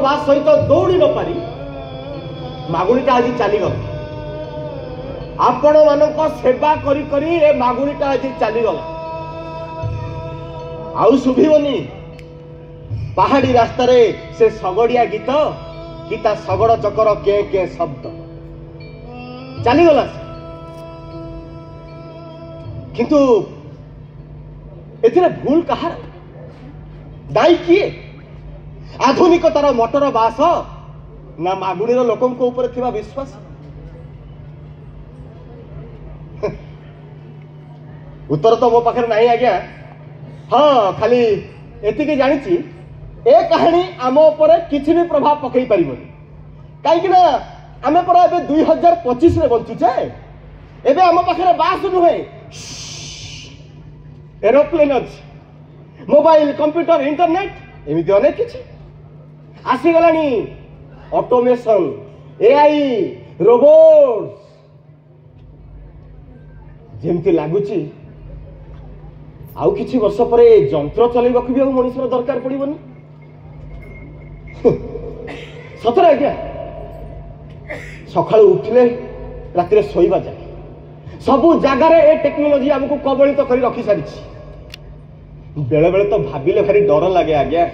बा सहित दौड़ी न पारी मागुणीटा आज चलीगला आपण मानक सेवा करी करी ए मागुणीटा आज चलीगला आउ शुभिबनी पहाड़ी रास्ता रे से सगड़िया गीत कि ता सगड़ चकर के शब्द चलीगला किंतु एथिरे भूल कहार दायी किए आधुनिकतार मटर बास ना मागुणीर लोकंक ऊपर थिबा विश्वास उत्तर तो मो पाखे नहीं आज्ञा हाँ खाली एतिके जानिछि ए कहानी आम ऊपर किछि भी प्रभाव पकई परिबनी काहे कि ना आमे पर एबे 2025 रे बंचुछे एबे आम पाखे बास नुहे एरोप्लेन अछि मोबाइल कंप्यूटर इंटरनेट एमिति अनेक किछि आसीगलानी ऑटोमेशन एआई रोबोट्स जेमती लागुची आउ किछि वर्ष पर यंत्र चलैबाकू भी मनुष्यर दरकार पड़िबनी सतरे आज्ञा सकाळु उठिले राति शोइबा जाए सबु जगार ए टेक्नोलोजी आमको कबलित कर रखी सारी बेले बेले तो भाविले भारी डर लगे आज्ञा